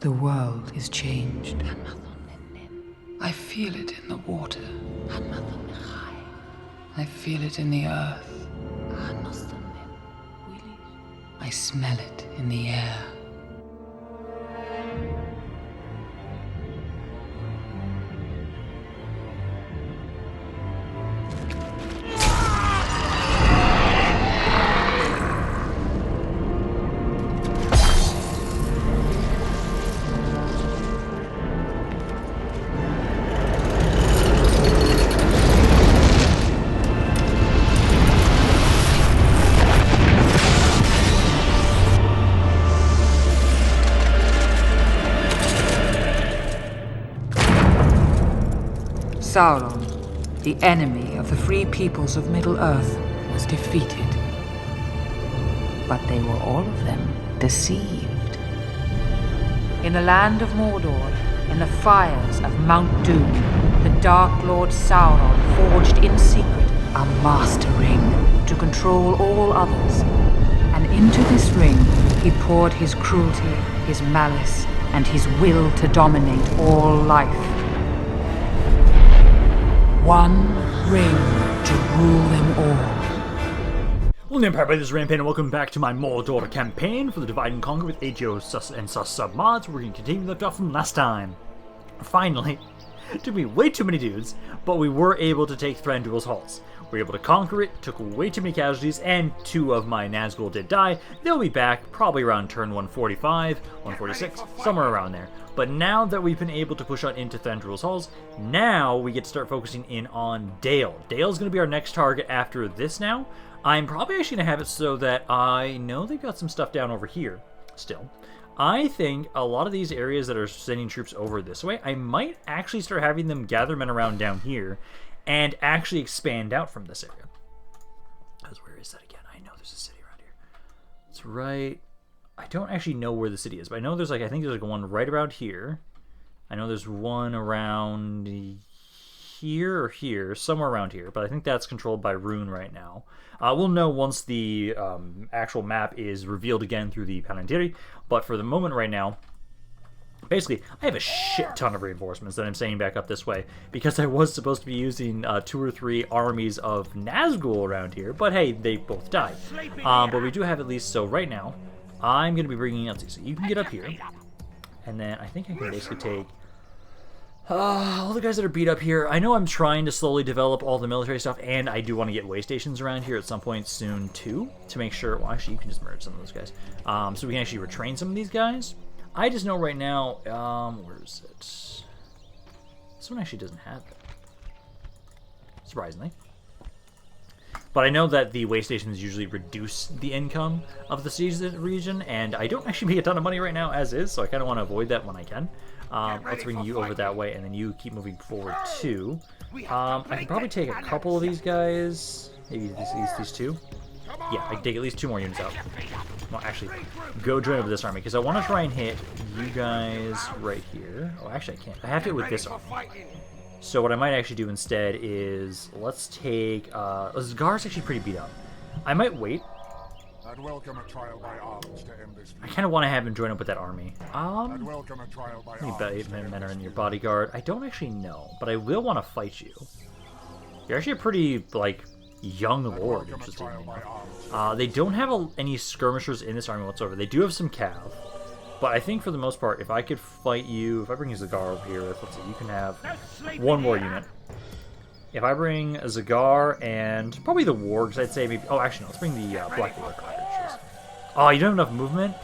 The world is changed. I feel it in the water. I feel it in the earth. I smell it in the air. Sauron, the enemy of the free peoples of Middle-earth, was defeated. But they were all of them deceived. In the land of Mordor, in the fires of Mount Doom, the Dark Lord Sauron forged in secret a master ring to control all others. And into this ring he poured his cruelty, his malice, and his will to dominate all life. One ring to rule them all. Hello Empire, this is Rampaned, and welcome back to my Mordor campaign for the Divide and Conquer with HO and Sus submods. We're going to continue left off from last time. Finally, it took me way too many dudes, but we were able to take Thranduil's halls. We were able to conquer it, took way too many casualties, and 2 of my Nazgul did die. They'll be back probably around turn 145, 146, somewhere around there. But now that we've been able to push on into Thranduil's halls, now we get to start focusing in on Dale. Dale's going to be our next target after this now. I'm probably actually going to have it so that I know they've got some stuff down over here still. I think a lot of these areas that are sending troops over this way, I might actually start having them gather men around down here and actually expand out from this area. Because where is that again? I know there's a city around here. It's right... I don't actually know where the city is, but I know there's I think there's one right around here. I know there's one around here or here, somewhere around here, but I think that's controlled by Rune right now. We'll know once the actual map is revealed again through the Palantiri, but for the moment right now, basically, I have a shit ton of reinforcements that I'm sending back up this way, because I was supposed to be using 2 or 3 armies of Nazgul around here, but hey, they both died. But we do have at least, so right now, I'm going to be bringing up, so you can get up here, and then I think I can basically take all the guys that are beat up here. I know I'm trying to slowly develop all the military stuff, and I do want to get way stations around here at some point soon too, to make sure, well actually you can just merge some of those guys, so we can actually retrain some of these guys. I just know right now, where is it? This one actually doesn't have it, surprisingly. But I know that the way stations usually reduce the income of the siege region, and I don't actually make a ton of money right now as is, so I kind of want to avoid that when I can. Let's bring you over that way, and then you keep moving forward too. I can probably take a couple of these guys, maybe these 2. Yeah, I can take at least 2 more units out. Well, actually, go join up with this army, because I want to try and hit you guys right here. Oh, actually I can't. I have to hit with this army. So what I might actually do instead is, let's take, Zgar's actually pretty beat up. I might wait. I'd welcome a trial by arms to end this. I kind of want to have him join up with that army. I'd welcome a trial by How many men are in your bodyguard? I don't actually know, but I will want to fight you. You're actually a pretty, young lord, interestingly enough. They don't have any skirmishers in this army whatsoever. They do have some cav. But I think for the most part, if I could fight you, if I bring Zagar over here, let's see, you can have 1 more unit. If I bring a Zagar and probably the Wargs, I'd say maybe. Oh, actually, no, let's bring the Black Warg. Oh, you don't have enough movement?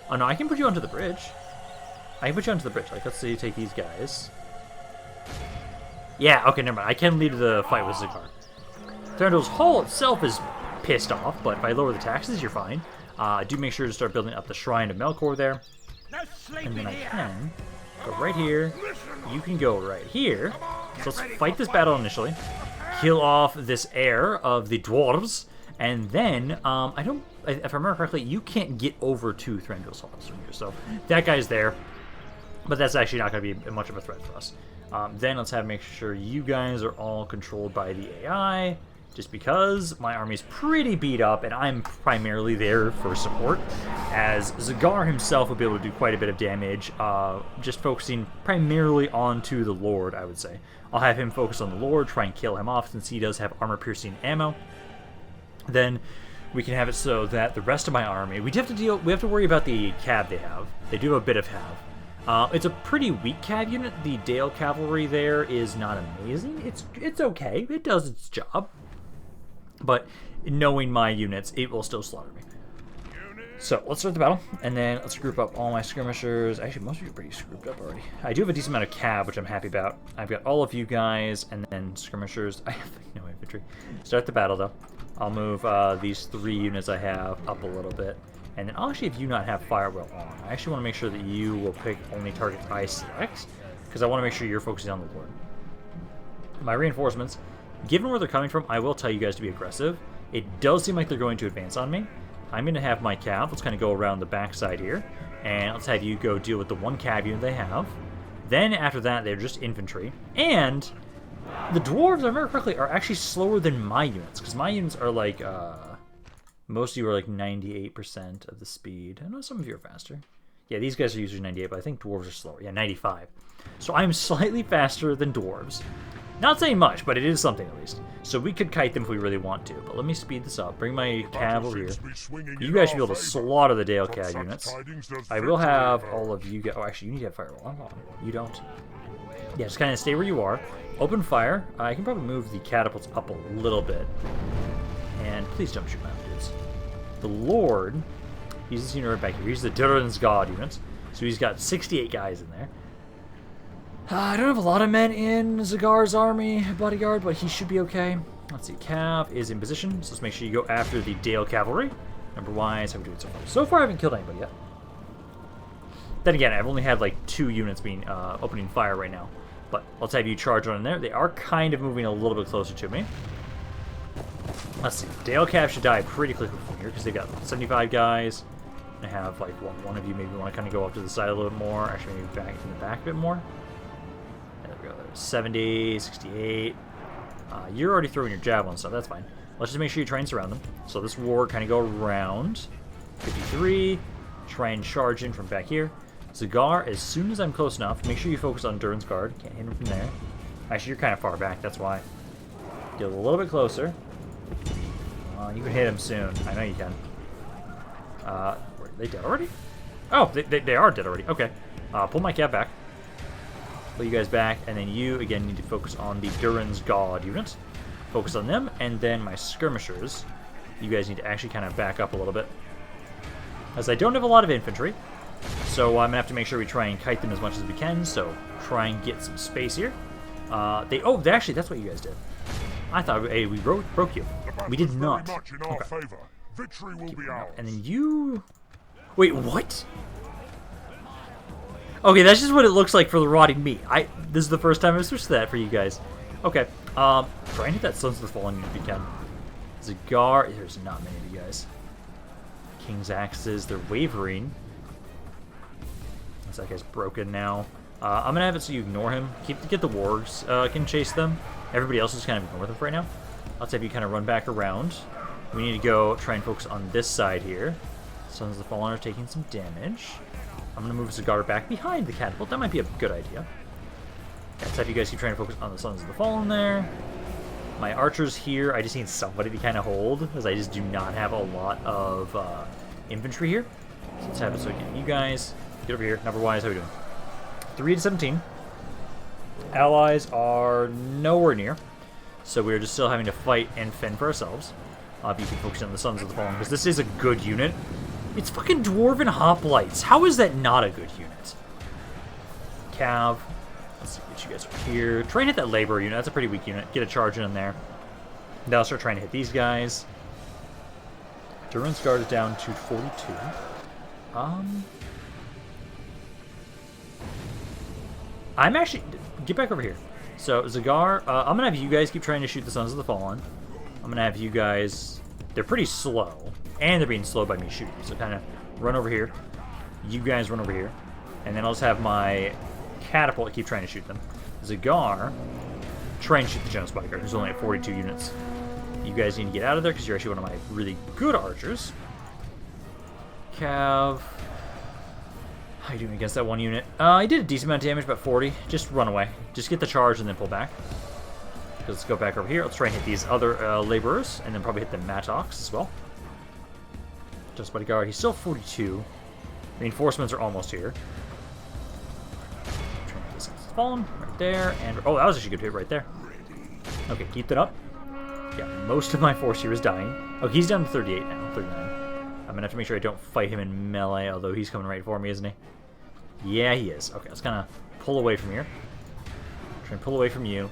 Oh, no, I can put you onto the bridge. I can put you onto the bridge. Let's say you take these guys. Yeah, okay, never mind. I can lead the fight with Zagar. Thranduil's Hall itself is pissed off, but if I lower the taxes, you're fine. Do make sure to start building up the Shrine of Melkor there. And then I can go right here. You can go right here. So let's fight this battle initially. Kill off this heir of the dwarves. And then, if I remember correctly, you can't get over to Thranduil's Hall from here. So that guy's there. But that's actually not going to be much of a threat for us. Then let's make sure you guys are all controlled by the AI. just because my army's pretty beat up, and I'm primarily there for support, as Zagar himself will be able to do quite a bit of damage, just focusing primarily onto the Lord, I would say. I'll have him focus on the Lord, try and kill him off, since he does have armor-piercing ammo. Then we can have it so that the rest of my army, we have to worry about the cav they have. They do have a bit of cav. It's a pretty weak cav unit. The Dale cavalry there is not amazing. It's okay. It does its job. But knowing my units, it will still slaughter me. So let's start the battle, and then let's group up all my skirmishers. Actually, most of you are pretty grouped up already. I do have a decent amount of cav, which I'm happy about. I've got all of you guys, and then skirmishers. I have no infantry. Start the battle, though. I'll move these 3 units I have up a little bit. And then I'll actually have you not have Firewall on. I actually want to make sure that you will pick only targets I select, because I want to make sure you're focusing on the Lord. My reinforcements, given where they're coming from, I will tell you guys to be aggressive. It does seem like they're going to advance on me. I'm going to have my cav. Let's kind of go around the backside here. And let's have you go deal with the 1 cav unit they have. Then after that, they're just infantry. And the dwarves, if I remember correctly, are actually slower than my units. Because my units are like, most of you are like 98% of the speed. I know some of you are faster. Yeah, these guys are usually 98, but I think dwarves are slower. Yeah, 95. So I'm slightly faster than dwarves. Not saying much, but it is something at least. So we could kite them if we really want to. But let me speed this up. Bring my cav over here. You guys should be able to slaughter the Dale cav units. I will have all of you guys. Oh, actually, you need to have firewall. You don't. Yeah, just kind of stay where you are. Open fire. I can probably move the catapults up a little bit. And please don't shoot my own dudes. The Lord, he's this unit right back here. He's the Durin's God unit. So he's got 68 guys in there. I don't have a lot of men in Zagar's army, bodyguard, but he should be okay. Let's see, Cav is in position, so let's make sure you go after the Dale cavalry. Number-wise, how are we doing so far? So far, I haven't killed anybody yet. Then again, I've only had like 2 units being opening fire right now. But let's have you charge on in there. They are kind of moving a little bit closer to me. Let's see, Dale Cav should die pretty quickly from here because they've got 75 guys. I have like one of you maybe want to kind of go up to the side a little bit more. Actually, maybe back in the back a bit more. There we go. There's 70, 68. You're already throwing your javelin, so that's fine. Let's just make sure you try and surround them. So this ward kind of go around. 53. Try and charge in from back here. Zagar, as soon as I'm close enough, make sure you focus on Durin's guard. Can't hit him from there. Actually, you're kind of far back, that's why. Get a little bit closer. You can hit him soon. I know you can. Are they dead already? Oh, they are dead already. Okay. Pull my cat back. Pull you guys back, and then you, again, need to focus on the Durin's God unit. Focus on them, and then my skirmishers. You guys need to actually kind of back up a little bit. As I don't have a lot of infantry, so I'm going to have to make sure we try and kite them as much as we can, so try and get some space here. Actually, that's what you guys did. I thought, hey, we broke you. We did not. Okay. Victory will be ours. And then you... Wait, what? Okay, that's just what it looks like for the rotting meat. This is the first time I've switched to that for you guys. Okay, try and hit that Sons of the Fallen if you can. Zagar, there's not many of you guys. King's Axes, they're wavering. That guy's broken now. I'm gonna have it so you ignore him. Get the wargs can chase them. Everybody else is kind of ignore them for right now. Let's have you kind of run back around. We need to go try and focus on this side here. Sons of the Fallen are taking some damage. I'm gonna move Zagar back behind the catapult. That might be a good idea. Let's have you guys keep trying to focus on the Sons of the Fallen there. My archers here, I just need somebody to kind of hold, because I just do not have a lot of infantry here. So let's have it so again, you guys get over here. Number-wise, how are we doing? 3 to 17. Allies are nowhere near, so we're just still having to fight and fend for ourselves. If you can focus on the Sons of the Fallen, because this is a good unit. It's fucking Dwarven Hoplites. How is that not a good unit? Cav. Let's see, get you guys over here. Try and hit that Labor unit. That's a pretty weak unit. Get a charge in there. Then I'll start trying to hit these guys. Durin's guard is down to 42. I'm actually... Get back over here. So, Zagar, I'm going to have you guys keep trying to shoot the Sons of the Fallen. I'm going to have you guys... They're pretty slow. And they're being slowed by me shooting. So, kind of run over here. You guys run over here. And then I'll just have my catapult keep trying to shoot them. Zagar, try and shoot the General's Bodyguard, who's only at 42 units. You guys need to get out of there because you're actually one of my really good archers. Cav. How you doing against that one unit? I did a decent amount of damage, about 40. Just run away. Just get the charge and then pull back. Let's go back over here. Let's try and hit these other laborers, and then probably hit the Mattox as well. Just bodyguard. He's still 42. Reinforcements are almost here. Trying to get this fallen right there, and oh, that was actually a good hit right there. Okay, keep that up. Yeah, most of my force here is dying. Oh, he's down to 38 now, 39. I'm gonna have to make sure I don't fight him in melee, although he's coming right for me, isn't he? Yeah, he is. Okay, let's kind of pull away from here. Try and pull away from you.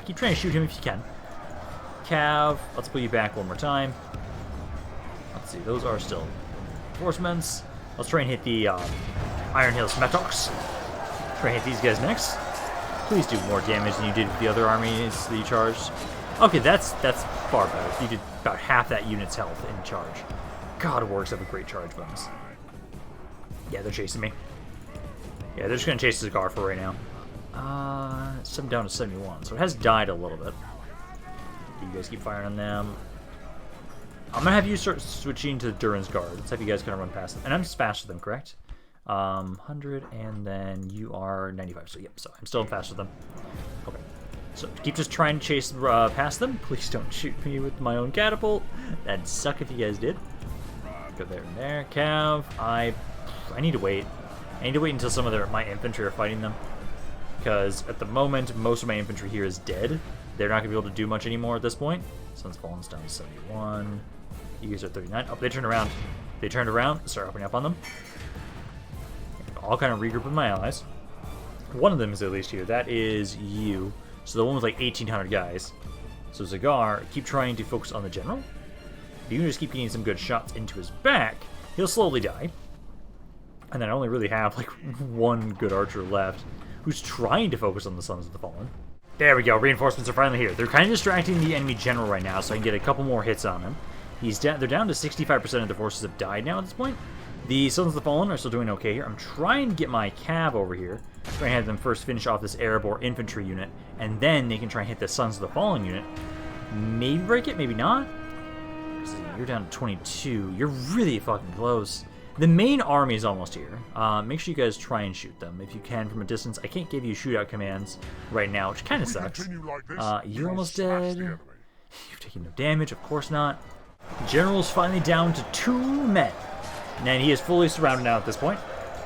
Keep trying to shoot him if you can. Cav, let's pull you back one more time. Let's see, those are still reinforcements. Let's try and hit the Iron Hills Mattox. Try and hit these guys next. Please do more damage than you did with the other armies that you charged. Okay, that's far better. You did about half that unit's health in charge. God, Wargs have a great charge bonus. Yeah, they're chasing me. Yeah, they're just going to chase the Cigar for right now. Some down to 71, so it has died a little bit. You guys keep firing on them. I'm going to have you start switching to Durin's Guard. Let's have you guys kind of run past them. And I'm just faster than them, correct? 100, and then you are 95. So, yep, so I'm still faster than them. Okay. So, keep just trying to chase past them. Please don't shoot me with my own catapult. That'd suck if you guys did. Go there and there. Cav, I need to wait. I need to wait until some of my infantry are fighting them. Because at the moment, most of my infantry here is dead. They're not going to be able to do much anymore at this point. Sun's fallen down to 71. You guys are 39. Oh, they turned around. They turned around. Start opening up on them. I'll kind of regroup with my allies. One of them is at least here. That is you. So the one with like 1,800 guys. So Zagar, keep trying to focus on the general. If you can just keep getting some good shots into his back, he'll slowly die. And then I only really have like one good archer left who's trying to focus on the Sons of the Fallen. There we go. Reinforcements are finally here. They're kind of distracting the enemy general right now, so I can get a couple more hits on him. They're down to 65% of their forces have died now at this point. The Sons of the Fallen are still doing okay here. I'm trying to get my cav over here. Trying to have them first finish off this Arab or infantry unit, and then they can try and hit the Sons of the Fallen unit. Maybe break it, maybe not. You're down to 22. You're really fucking close. The main army is almost here. Make sure you guys try and shoot them if you can from a distance. I can't give you shootout commands right now, which kind of sucks. You're almost dead. You've taken no damage, of course not. General's finally down to 2 men. And he is fully surrounded now at this point.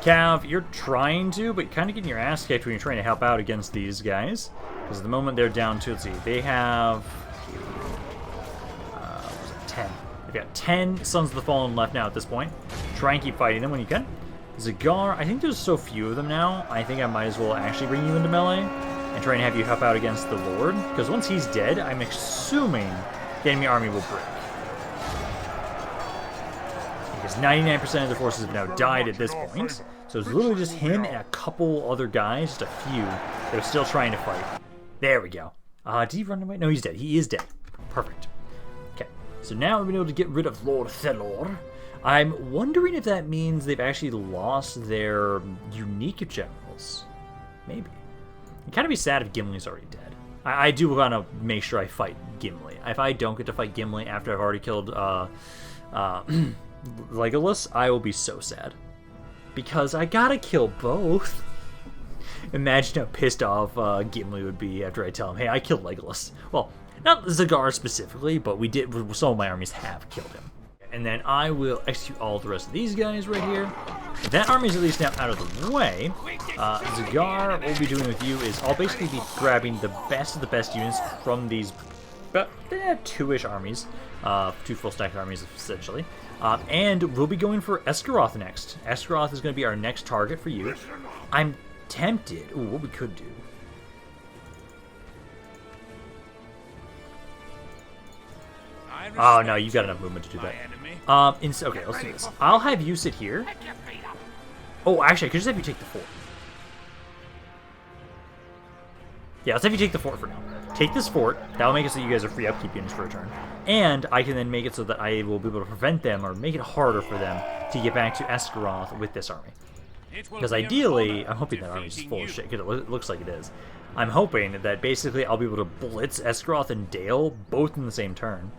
Cav, you're trying to, but kind of getting your ass kicked when you're trying to help out against these guys. Because at the moment they're down to, let's see, they have... 10. They've got 10 Sons of the Fallen left now at this point. Try and keep fighting them when you can. Zagar, I think there's so few of them now, I think I might as well actually bring you into melee and try and have you help out against the Lord. Because once he's dead, I'm assuming the enemy army will break. Because 99% of the forces have now died at this point. So it's literally just him and a couple other guys, just a few, that are still trying to fight. There we go. Did he run away? No, he's dead. He is dead. Perfect. Okay, so now we've been able to get rid of Lord Thelor. I'm wondering if that means they've actually lost their unique generals. Maybe. It'd kind of be sad if Gimli's already dead. I do want to make sure I fight Gimli. If I don't get to fight Gimli after I've already killed Legolas, I will be so sad. Because I gotta kill both. Imagine how pissed off Gimli would be after I tell him, hey, I killed Legolas. Well, not Zagar specifically, but some of my armies have killed him. And then I will execute all the rest of these guys right here. That army is at least now out of the way. Zagar, what we'll be doing with you is I'll basically be grabbing the best of the best units from these about 2-ish armies. 2 full stack armies, essentially. And we'll be going for Esgaroth next. Esgaroth is going to be our next target for you. I'm tempted. Ooh, what we could do. Oh, no, you got enough movement to do that. Okay, let's do this. I'll have you sit here. Oh, actually, I could just have you take the fort. Yeah, let's have you take the fort for now. Take this fort. That'll make it so you guys are free upkeep units for a turn. And I can then make it so that I will be able to prevent them or make it harder for them to get back to Esgaroth with this army. Because ideally, I'm hoping that army's just full of shit, because it looks like it is. I'm hoping that basically I'll be able to blitz Esgaroth and Dale both in the same turn.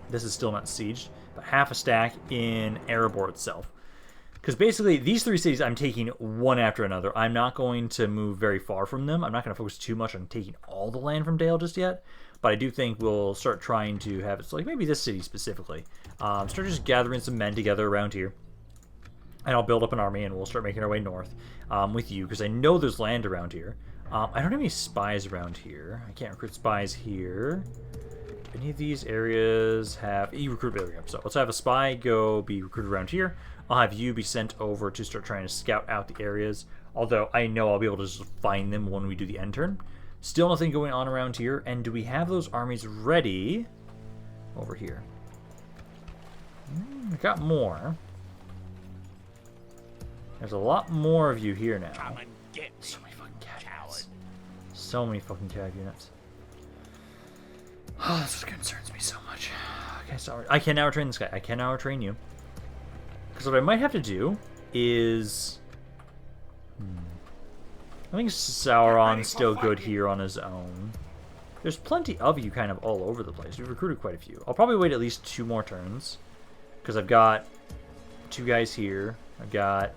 This is still not sieged, but half a stack in Erebor itself. Because basically, these 3 cities I'm taking one after another. I'm not going to move very far from them. I'm not going to focus too much on taking all the land from Dale just yet. But I do think we'll start trying to have it, so like maybe this city specifically. Start just gathering some men together around here. And I'll build up an army and we'll start making our way north with you. Because I know there's land around here. I don't have any spies around here. I can't recruit spies here. Any of these areas have... You recruit area. So let's have a spy go be recruited around here. I'll have you be sent over to start trying to scout out the areas. Although I know I'll be able to just find them when we do the end turn. Still nothing going on around here. And do we have those armies ready? Over here. I got more. There's a lot more of you here now. Come and get So many fucking cav units. So many fucking cav units. Oh, this concerns me so much. Okay, sorry. I can now train this guy. I can now train you. Because what I might have to do is... I think Sauron's still good here on his own. There's plenty of you kind of all over the place. We've recruited quite a few. I'll probably wait at least 2 more turns. Because I've got 2 guys here. I've got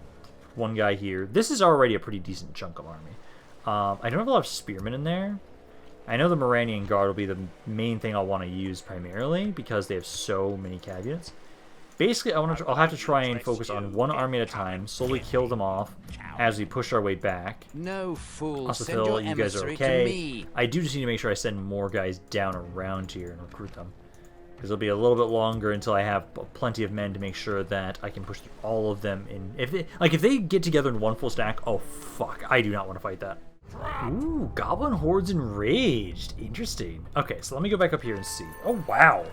1 guy here. This is already a pretty decent chunk of army. I don't have a lot of spearmen in there. I know the Moranian Guard will be the main thing I'll want to use primarily because they have so many cav units. Basically, I'll have to try and focus on 1 army at a time, slowly kill them off as we push our way back. No fool. Also, Send Phil, your you guys are emissary to okay. me. I do just need to make sure I send more guys down around here and recruit them. Because it'll be a little bit longer until I have plenty of men to make sure that I can push through all of them. If they get together in 1 full stack, oh fuck, I do not want to fight that. Ooh, Goblin Hordes Enraged. Interesting. Okay, so let me go back up here and see. Oh, wow.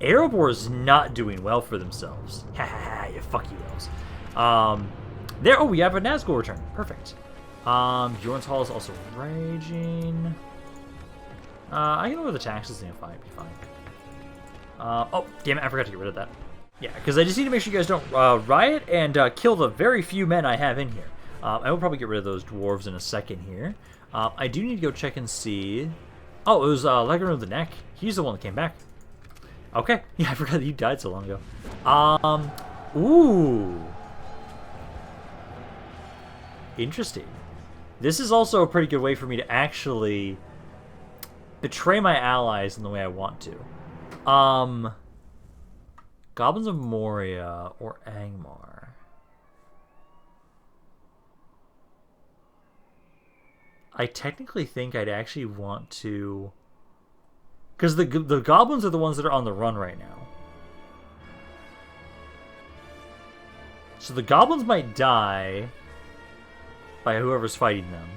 Erebor's not doing well for themselves. Ha ha ha, you fuck you elves. Oh, we have a Nazgul return. Perfect. Beorn's Hall is also raging. I can lower the taxes and it'll be fine. Oh, damn it, I forgot to get rid of that. Yeah, because I just need to make sure you guys don't riot and kill the very few men I have in here. I will probably get rid of those dwarves in a second here. I do need to go check and see... Oh, it was Legend of the Neck. He's the one that came back. Okay. Yeah, I forgot that you died so long ago. Ooh. Interesting. This is also a pretty good way for me to actually betray my allies in the way I want to. Goblins of Moria or Angmar. I technically think I'd actually want to... Because the goblins are the ones that are on the run right now. So the goblins might die by whoever's fighting them.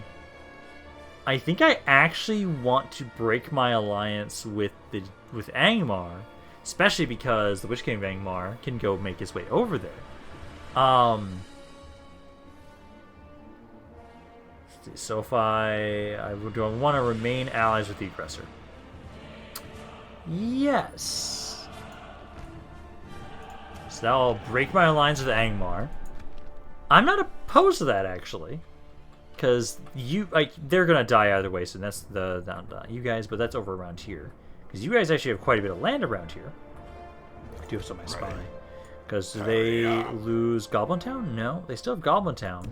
I think I actually want to break my alliance with Angmar, especially because the Witch King of Angmar can go make his way over there. So if do I want to remain allies with the aggressor? Yes. So that'll break my alliance with Angmar. I'm not opposed to that actually, because they're gonna die either way. So that's not you guys, but that's over around here, because you guys actually have quite a bit of land around here. I do have some of my spy. Because do they lose Goblin Town? No, they still have Goblin Town.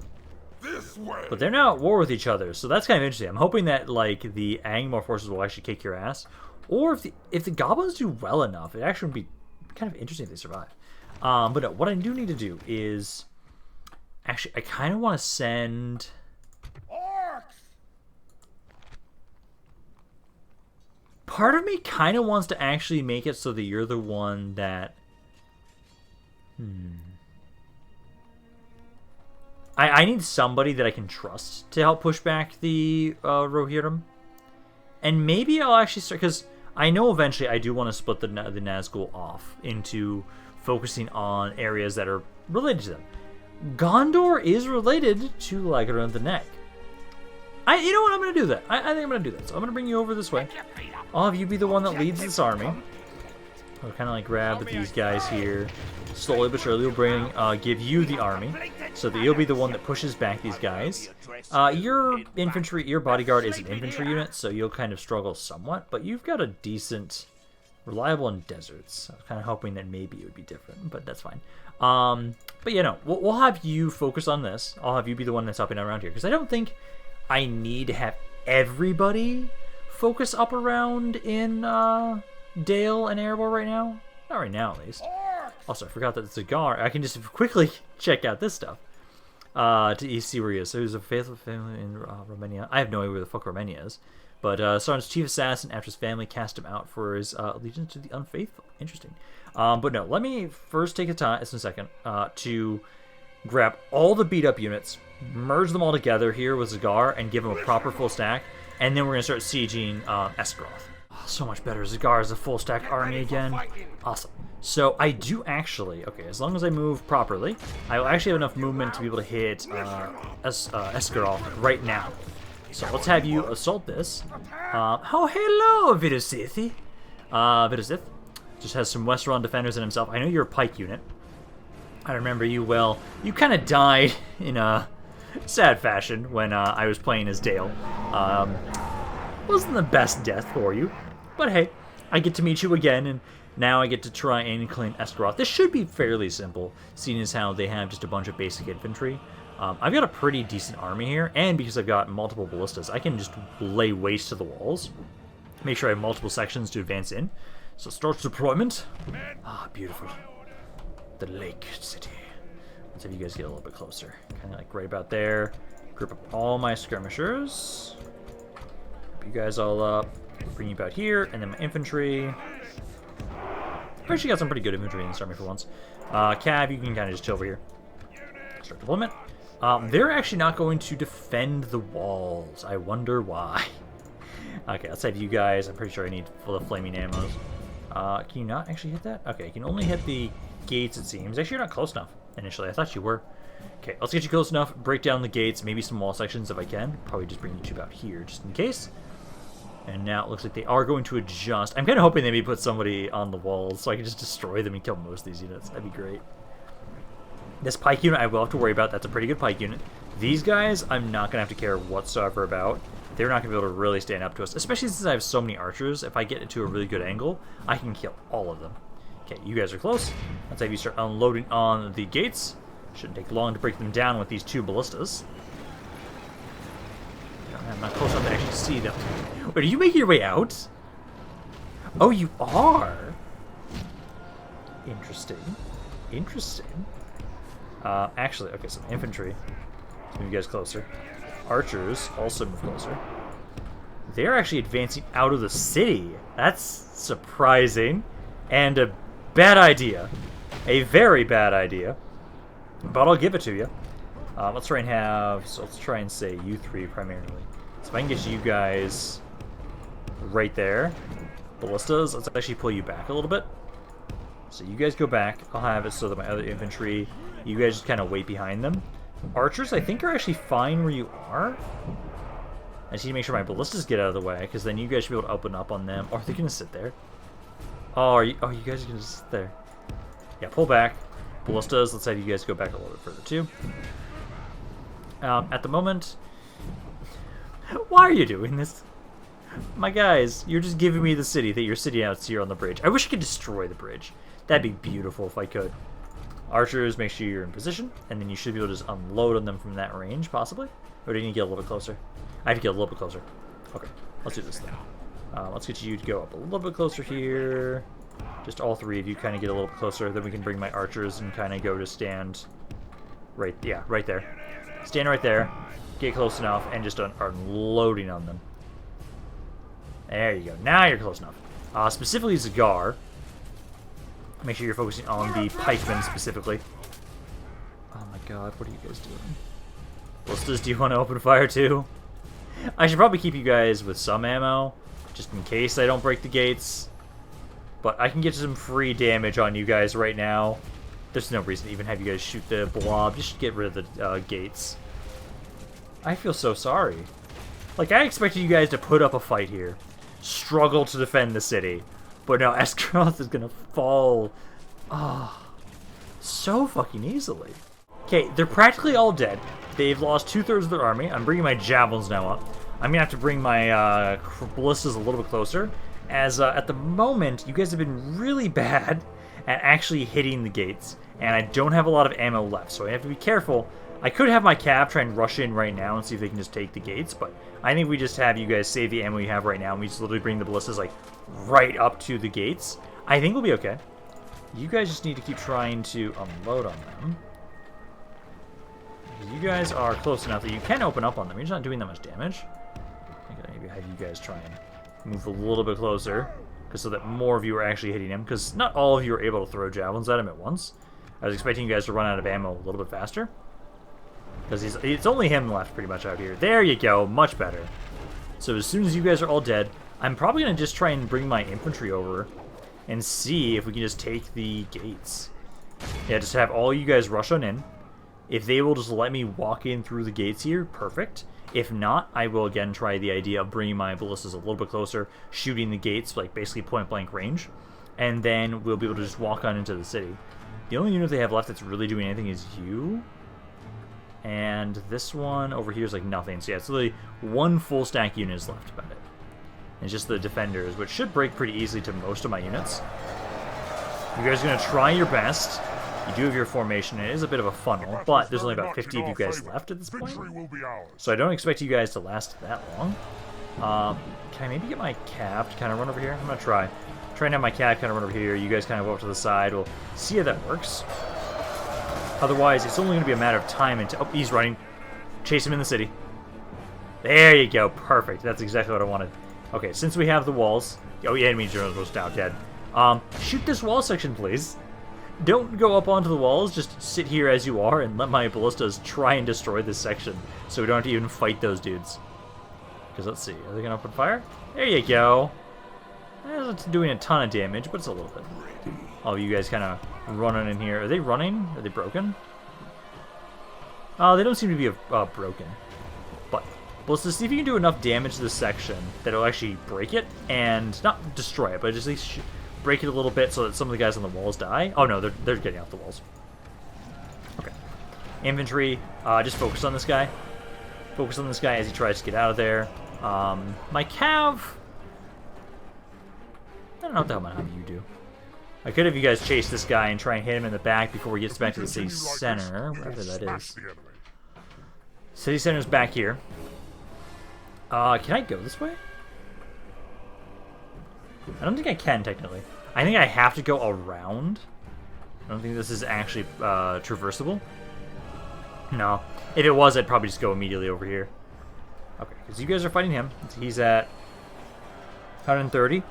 This way. But they're now at war with each other, so that's kind of interesting. I'm hoping that like the Angmar forces will actually kick your ass, or if the goblins do well enough, it actually would be kind of interesting if they survive. But no, what I do need to do is actually I kind of want to send Orcs. part of me kind of wants to actually make it so that you're the one that I need somebody that I can trust to help push back the Rohirrim. And maybe I'll actually start, because I know eventually I do want to split the Nazgul off into focusing on areas that are related to them. Gondor is related to Lagran of the Neck. You know what? I'm going to do that. I think I'm going to do that. So I'm going to bring you over this way. I'll have you be the one that leads this army. I'll kind of like grab these guys here. Slowly but surely we'll give you the army, so that you'll be the one that pushes back these guys. Your bodyguard is an infantry unit, so you'll kind of struggle somewhat, but you've got a decent Reliable in deserts. I was kind of hoping that maybe it would be different, but that's fine. But you know, we'll have you focus on this. I'll have you be the one that's up and around here, because I don't think I need to have everybody focus up around in Dale and Erebor right now. Not right now, at least. Also, I forgot that the cigar. I can just quickly check out this stuff to see where he is. So he's a faithful family in Romania. I have no idea where the fuck Romania is. But Sauron's chief assassin, after his family cast him out for his allegiance to the unfaithful. Interesting. But no, let me first take a second to grab all the beat up units, merge them all together here with Zagar, and give them a proper full stack. And then we're going to start sieging Esgaroth. Oh, so much better. Zagar is a full stack army again. Awesome. So I do actually, okay, as long as I move properly, I will actually have enough movement to be able to hit Esgaroth right now. So let's have you assault this. Oh, hello, Vidosith. Vidosith just has some Westron defenders in himself. I know you're a pike unit. I remember you well. You kind of died in a sad fashion when I was playing as Dale. Wasn't the best death for you, but hey, I get to meet you again, and now I get to try and claim Esgaroth. This should be fairly simple, seeing as how they have just a bunch of basic infantry. I've got a pretty decent army here, and because I've got multiple ballistas, I can just lay waste to the walls. Make sure I have multiple sections to advance in. So starts deployment. Ah, beautiful. The Lake City. Let's have you guys get a little bit closer. Kind of like right about there. Group up all my skirmishers. Group you guys all up. Bring you about here, and then my infantry. I've actually got some pretty good infantry in this army for once. Cav, you can kind of just chill over here. Start deployment. They're actually not going to defend the walls. I wonder why. Okay, let's have you guys. I'm pretty sure I need full of flaming ammos. Can you not actually hit that? Okay, you can only hit the gates, it seems. Actually, you're not close enough initially. I thought you were. Okay, let's get you close enough. Break down the gates, maybe some wall sections if I can. Probably just bring you two about here, just in case. And now it looks like they are going to adjust. I'm kind of hoping they may put somebody on the walls so I can just destroy them and kill most of these units. That'd be great. This pike unit I will have to worry about. That's a pretty good pike unit. These guys, I'm not going to have to care whatsoever about. They're not going to be able to really stand up to us, especially since I have so many archers. If I get into a really good angle, I can kill all of them. Okay, you guys are close. Let's have you start unloading on the gates. Shouldn't take long to break them down with these two ballistas. I'm not close enough to actually see them. Wait, are you making your way out? Oh, you are? Interesting. Interesting. Actually, okay, so infantry. Move you guys closer. Archers also move closer. They're actually advancing out of the city. That's surprising. And a bad idea. A very bad idea. But I'll give it to you. Let's try and have... So let's try and say you three primarily. So if I can get you guys right there. Ballistas, let's actually pull you back a little bit. So you guys go back. I'll have it so that my other infantry, you guys just kind of wait behind them. Archers, I think, are actually fine where you are. I just need to make sure my ballistas get out of the way, because then you guys should be able to open up on them. Or are they going to sit there? Oh, you guys are going to sit there. Yeah, pull back. Ballistas, let's have you guys go back a little bit further, too. At the moment... Why are you doing this? My guys, you're just giving me the city that you're sitting out here on the bridge. I wish I could destroy the bridge. That'd be beautiful if I could. Archers, make sure you're in position, and then you should be able to just unload on them from that range, possibly. Or do you need to get a little bit closer? I have to get a little bit closer. Okay, let's do this then. Let's get you to go up a little bit closer here. Just all three of you kind of get a little bit closer. Then we can bring my archers and kind of go to stand right, yeah, right there. Stand right there. Get close enough and just start unloading on them. There you go. Now you're close enough. Specifically Zagar. Make sure you're focusing on the pikemen specifically. Oh my god, what are you guys doing? Ballistas, do you want to open fire too? I should probably keep you guys with some ammo, just in case I don't break the gates. But I can get some free damage on you guys right now. There's no reason to even have you guys shoot the blob. Just get rid of the gates. I feel so sorry. Like, I expected you guys to put up a fight here. Struggle to defend the city. But no, Esgaroth is gonna fall. So fucking easily. Okay, they're practically all dead. They've lost 2/3 of their army. I'm bringing my javelins now up. I'm gonna have to bring my ballistas a little bit closer. as at the moment, you guys have been really bad at actually hitting the gates, and I don't have a lot of ammo left, so I have to be careful. I could have my cav try and rush in right now and see if they can just take the gates, but I think we just have you guys save the ammo you have right now, and we just literally bring the ballistas, like, right up to the gates. I think we'll be okay. You guys just need to keep trying to unload on them. You guys are close enough that you can open up on them. You're just not doing that much damage. I think maybe have you guys try and move a little bit closer, so that more of you are actually hitting him, because not all of you are able to throw javelins at him at once. I was expecting you guys to run out of ammo a little bit faster, because it's only him left pretty much out here. There you go, much better. So as soon as you guys are all dead, I'm probably going to just try and bring my infantry over and see if we can just take the gates. Yeah, just have all you guys rush on in. If they will just let me walk in through the gates here, perfect. If not, I will again try the idea of bringing my ballistas a little bit closer, shooting the gates, like basically point-blank range, and then we'll be able to just walk on into the city. The only unit they have left that's really doing anything is you. And this one over here is like nothing. So yeah, it's literally one full stack unit is left about it. And it's just the defenders, which should break pretty easily to most of my units. You guys are going to try your best. You do have your formation. It is a bit of a funnel, but there's only about 50 of you guys left at this point. So I don't expect you guys to last that long. Can I maybe get my cav to kind of run over here? I'm going to try. Try and have my cav kind of run over here. You guys kind of go up to the side. We'll see how that works. Otherwise, it's only going to be a matter of time until... Oh, he's running. Chase him in the city. There you go. Perfect. That's exactly what I wanted. Okay, since we have the walls... Oh, yeah, enemy generals down dead. Shoot this wall section, please. Don't go up onto the walls. Just sit here as you are and let my ballistas try and destroy this section so we don't have to even fight those dudes. Because let's see. Are they going to open fire? There you go. It's doing a ton of damage, but it's a little bit. Oh, you guys kind of running in here. Are they running? Are they broken? They don't seem to be broken. But let's just see if you can do enough damage to this section that it'll actually break it and not destroy it, but just at least break it a little bit so that some of the guys on the walls die. Oh no, they're getting off the walls. Okay. Infantry, just focus on this guy. Focus on this guy as he tries to get out of there. My cav... I don't know what the hell my you do. I could have you guys chase this guy and try and hit him in the back before he gets back to the city center, wherever that is. City center's back here. Can I go this way? I don't think I can, technically. I think I have to go around. I don't think this is actually traversable. No. If it was, I'd probably just go immediately over here. Okay, because you guys are fighting him. He's at 130.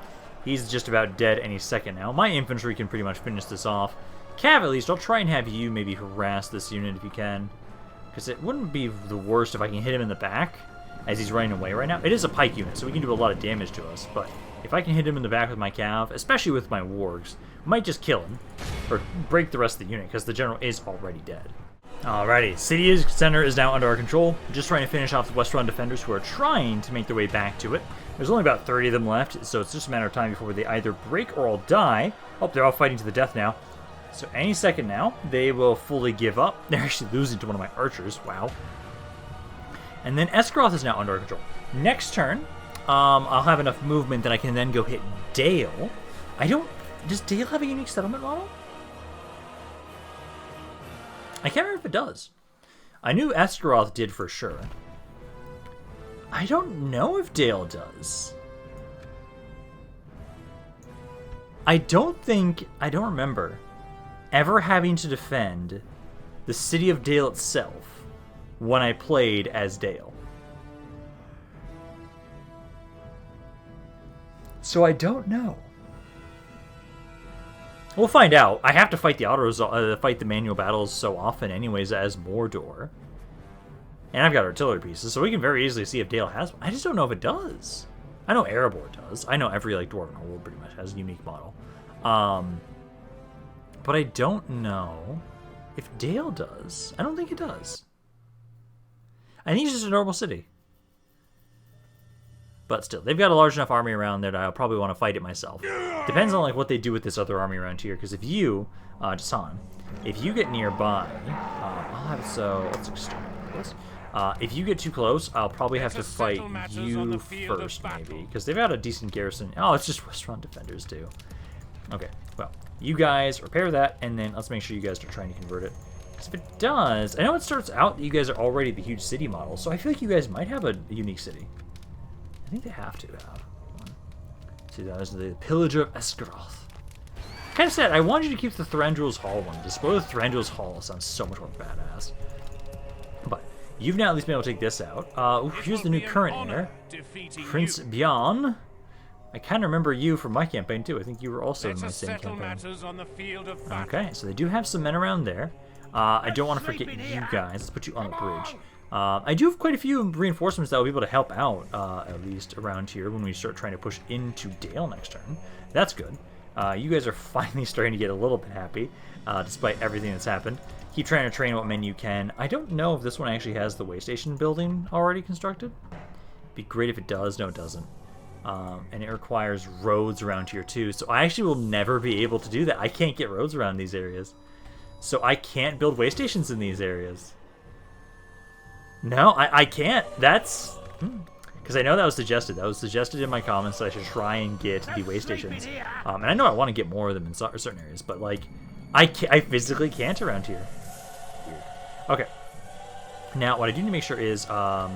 He's just about dead any second now. My infantry can pretty much finish this off. Cav, at least, I'll try and have you maybe harass this unit if you can. Because it wouldn't be the worst if I can hit him in the back as he's running away right now. It is a pike unit, so we can do a lot of damage to us. But if I can hit him in the back with my cav, especially with my wargs, might just kill him. Or break the rest of the unit, because the general is already dead. Alrighty, city center is now under our control. Just trying to finish off the West Run defenders who are trying to make their way back to it. There's only about 30 of them left, so it's just a matter of time before they either break or all die. Oh, they're all fighting to the death now. So any second now, they will fully give up. They're actually losing to one of my archers. Wow. And then Esgaroth is now under our control. Next turn, I'll have enough movement that I can then go hit Dale. Does Dale have a unique settlement model? I can't remember if it does. I knew Esgaroth did for sure. I don't know if Dale does. I don't remember ever having to defend the city of Dale itself when I played as Dale. So I don't know. We'll find out. I have to fight the manual battles so often anyways as Mordor. And I've got artillery pieces, so we can very easily see if Dale has one. I just don't know if it does. I know Erebor does. I know every Dwarven Hold pretty much has a unique model. But I don't know if Dale does. I don't think it does. I think it's just a normal city. But still, they've got a large enough army around there that I'll probably want to fight it myself. Depends on what they do with this other army around here. Because if you, Jason, if you get nearby, I'll have it so let's exterminate this. If you get too close, I'll probably have to fight you first, maybe. Because they've got a decent garrison. Oh, it's just restaurant defenders, too. Okay, well, you guys repair that, and then let's make sure you guys start trying to convert it. Because if it does, I know it starts out that you guys are already the huge city model, so I feel like you guys might have a unique city. I think they have to have one. See, that is the Pillager of Esgaroth. Kind of sad. I wanted you to keep the Thranduil's Hall one. Despoil the Thranduil's Hall sounds so much more badass. But you've now at least been able to take this out. Here's the new current heir, Prince Beorn. I kind of remember you from my campaign too. I think you were also in my same campaign. Okay, so they do have some men around there. I don't want to forget you guys. Let's put you on the bridge. I do have quite a few reinforcements that will be able to help out, at least around here, when we start trying to push into Dale next turn. That's good. You guys are finally starting to get a little bit happy, despite everything that's happened. Keep trying to train what men you can. I don't know if this one actually has the way station building already constructed. Be great if it does. No, it doesn't. And it requires roads around here too, so I actually will never be able to do that. I can't get roads around these areas. So I can't build way stations in these areas. No, I can't. That's... Because I know that was suggested. That was suggested in my comments that I should try and get the way stations. And I know I want to get more of them in certain areas, but like, I physically can't around here. Weird. Okay. Now, what I do need to make sure is, I'm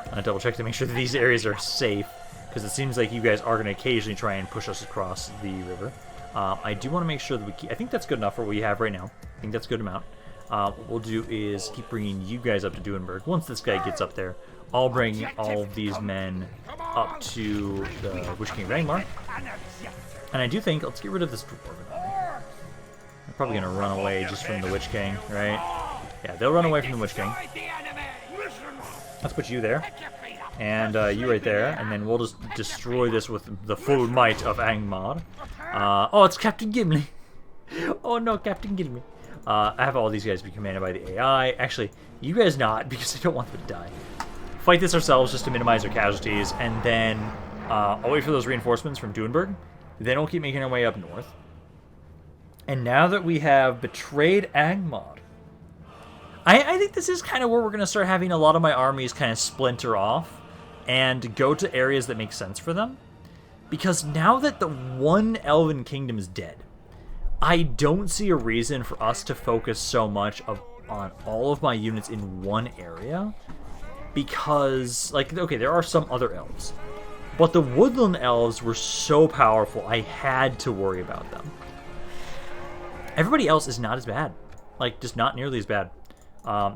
going to double check to make sure that these areas are safe, because it seems like you guys are going to occasionally try and push us across the river. I do want to make sure that we keep... I think that's good enough for what we have right now. I think that's a good amount. What we'll do is keep bringing you guys up to Duenberg. Once this guy gets up there, I'll bring all of these men up to the Witch King of Angmar. And I do think... Let's get rid of this Dwarven army. They're probably going to run away just from the Witch King, right? Yeah, they'll run away from the Witch King. Let's put you there. And you right there, and then we'll just destroy this with the full might of Angmar. Oh, it's Captain Gimli. Oh no, Captain Gimli. I have all these guys be commanded by the AI. Actually, you guys not, because I don't want them to die. Fight this ourselves just to minimize our casualties, and then I'll wait for those reinforcements from Duenberg. Then we'll keep making our way up north. And now that we have betrayed Angmar, I think this is kind of where we're going to start having a lot of my armies kind of splinter off and go to areas that make sense for them. Because now that the one Elven Kingdom is dead, I don't see a reason for us to focus so much on all of my units in one area. Because, like, okay, there are some other elves. But the Woodland elves were so powerful, I had to worry about them. Everybody else is not as bad. Like, just not nearly as bad.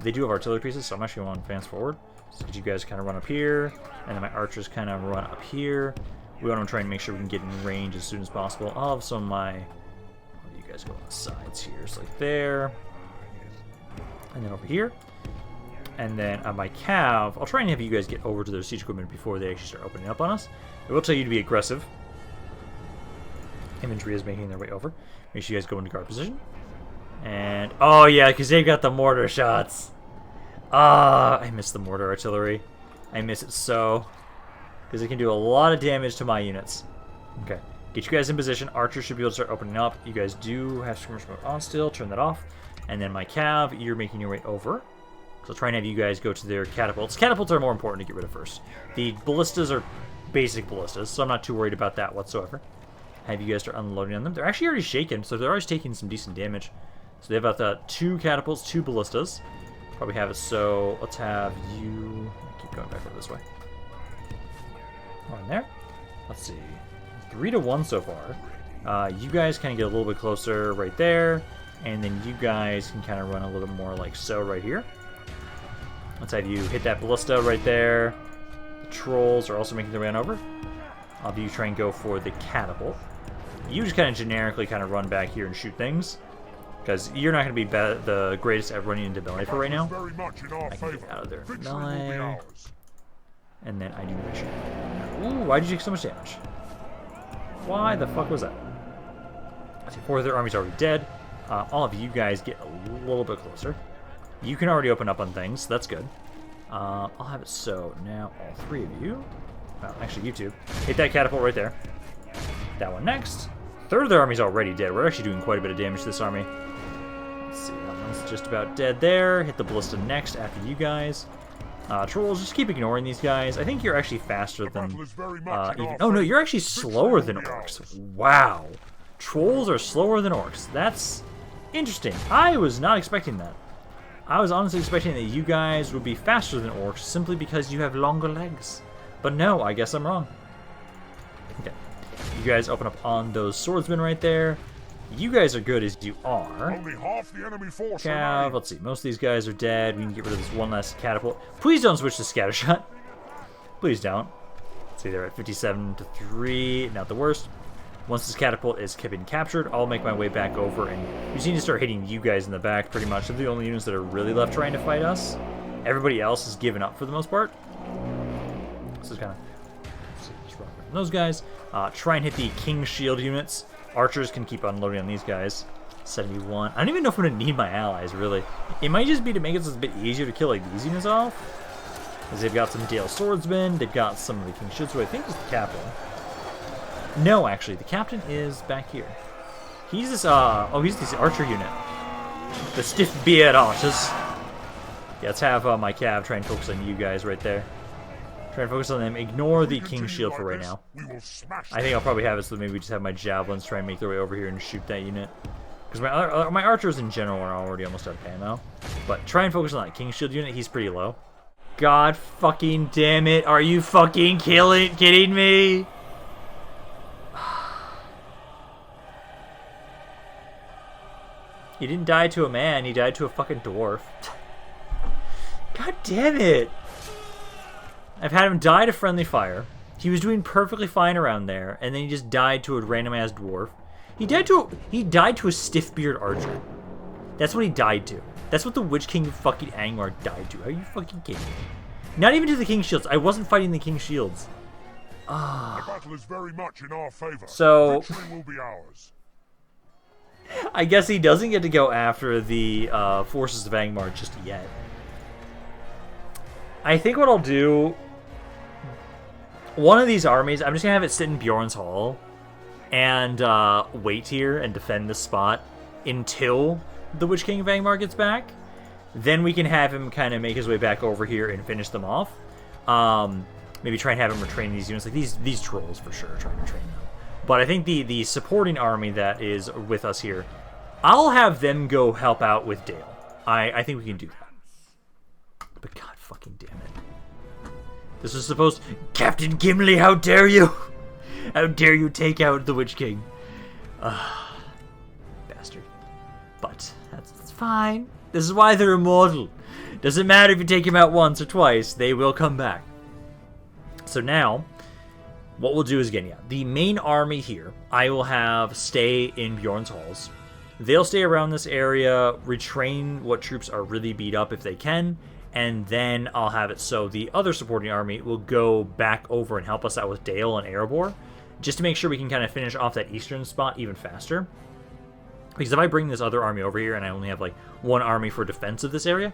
They do have artillery pieces, so I'm actually going to advance forward. So you guys kind of run up here, and then my archers kind of run up here. We want to try and make sure we can get in range as soon as possible of some of my... Oh, you guys go on the sides here, so like there. And then over here. And then on my cav, I'll try and have you guys get over to their siege equipment before they actually start opening up on us. I will tell you to be aggressive. Infantry is making their way over. Make sure you guys go into guard position. And, oh yeah, because they've got the mortar shots. Ah, I miss the mortar artillery. I miss it so. Because it can do a lot of damage to my units. Okay, get you guys in position. Archers should be able to start opening up. You guys do have skirmish mode on still. Turn that off. And then my cav, you're making your way over. So I'll try and have you guys go to their catapults. Catapults are more important to get rid of first. The ballistas are basic ballistas, so I'm not too worried about that whatsoever. Have you guys start unloading on them. They're actually already shaken, so they're already taking some decent damage. So they have about 2 catapults, 2 ballistas. Probably have it, so let's have you... Keep going back over this way. On there. Let's see. 3-1 so far. You guys kind of get a little bit closer right there. And then you guys can kind of run a little bit more like so right here. Let's have you hit that ballista right there. The trolls are also making their way on over. I'll have you try and go for the catapult. You just kind of generically kind of run back here and shoot things. Because you're not going to be the greatest at running into melee for right now. I can get out of there. Melee. And then I do mission. Ooh, why did you take so much damage? Why the fuck was that? See, 4 of their armies already dead. All of you guys get a little bit closer. You can already open up on things, so that's good. I'll have it so now all 3 of you, actually you 2, hit that catapult right there. That one next. 1/3 of their army's already dead. We're actually doing quite a bit of damage to this army. Let's see, that one's just about dead there. Hit the ballista next after you guys. Trolls, just keep ignoring these guys. I think you're actually faster than... battle is very much in even... our Oh no, favor. you're actually slower than orcs. Wow. Trolls are slower than orcs. That's interesting. I was not expecting that. I was honestly expecting that you guys would be faster than orcs simply because you have longer legs. But no, I guess I'm wrong. Okay. You guys open up on those swordsmen right there. You guys are good as you are. Only half the enemy force Cav, remain. let's see. Most of these guys are dead. We can get rid of this one last catapult. Please don't switch to scattershot. Please don't. Let's see, they're at 57 to 3. Not the worst. Once this catapult is been captured, I'll make my way back over, and we just need to start hitting you guys in the back, pretty much. They're the only units that are really left trying to fight us. Everybody else has given up for the most part. So it's kind of... just rock around those guys. Try and hit the King Shield units. Archers can keep unloading on these guys. 71. I don't even know if I'm going to need my allies, really. It might just be to make it a bit easier to kill like these units off. Because they've got some Dale Swordsmen. They've got some of the King Shields, who I think is the captain. No, actually, the captain is back here. He's this, he's this archer unit. The stiff beard archers. Yeah, let's have my cav try and focus on you guys right there. Try and focus on them. Ignore the King Shield for right now. We will smash I think I'll probably have it so maybe we just have my javelins try and make their way over here and shoot that unit. Because my archers in general are already almost out of ammo. But try and focus on that King Shield unit. He's pretty low. God fucking damn it. Are you fucking kidding me? He didn't die to a man. He died to a fucking dwarf. God damn it. I've had him die to friendly fire. He was doing perfectly fine around there, and then he just died to a random ass dwarf. He died to a stiff-beard archer. That's what he died to. That's what the Witch King of fucking Angmar died to. Are you fucking kidding me? Not even to the King Shields. I wasn't fighting the King Shields. The battle is very much in our favor. So Victory will be ours. I guess he doesn't get to go after the forces of Angmar just yet. I think what I'll do, one of these armies, I'm just going to have it sit in Beorn's Hall and wait here and defend this spot until the Witch King of Angmar gets back. Then we can have him kind of make his way back over here and finish them off. Maybe try and have him retrain these units, like these trolls for sure, trying to train them. But I think the supporting army that is with us here, I'll have them go help out with Dale. I think we can do that. But god fucking damn it. This is supposed... Captain Gimli, how dare you? How dare you take out the Witch King? Bastard. But that's fine. This is why they're immortal. Doesn't matter if you take him out once or twice, they will come back. So now, what we'll do is, again, the main army here, I will have stay in Beorn's halls. They'll stay around this area, retrain what troops are really beat up if they can, and then I'll have it so the other supporting army will go back over and help us out with Dale and Erebor, just to make sure we can kind of finish off that eastern spot even faster. Because if I bring this other army over here and I only have like one army for defense of this area,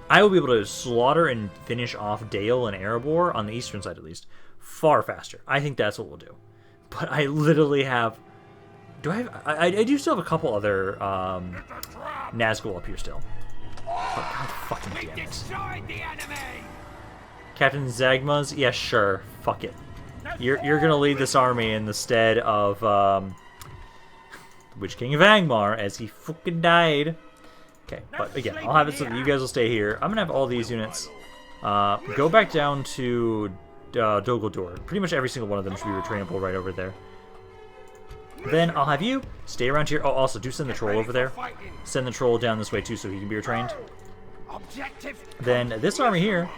I will be able to slaughter and finish off Dale and Erebor, on the eastern side at least, far faster. I think that's what we'll do. But I literally have... Do I have... I do still have a couple other Nazgul up here still. But god fucking damn it. Captain Zagmaz? Yeah, sure. Fuck it. You're gonna lead this army in the stead of Witch King of Angmar, as he fucking died. Okay, but again, I'll have it so that you guys will stay here. I'm gonna have all these units go back down to Dol Guldur. Pretty much every single one of them should be retrainable right over there. Then I'll have you stay around here. Oh, also, do send the troll over there. Send the troll down this way too so he can be retrained. Then this army here,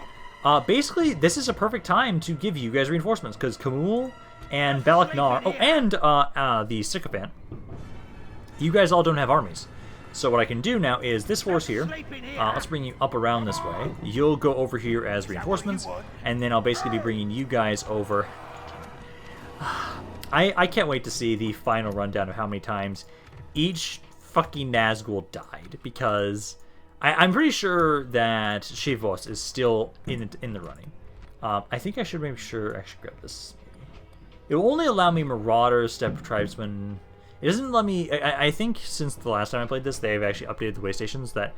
basically, this is a perfect time to give you guys reinforcements, because Kamul and Balak Nar, oh, and the Sycophant, you guys all don't have armies. So what I can do now is this horse here, let's bring you up around this way. You'll go over here as reinforcements, and then I'll basically be bringing you guys over. I can't wait to see the final rundown of how many times each fucking Nazgul died, because I'm pretty sure that Shivos is still in the running. I think I should make sure I should grab this. It will only allow me Marauders, Steppe Tribesmen. It doesn't let me... I think since the last time I played this, they've actually updated the way stations that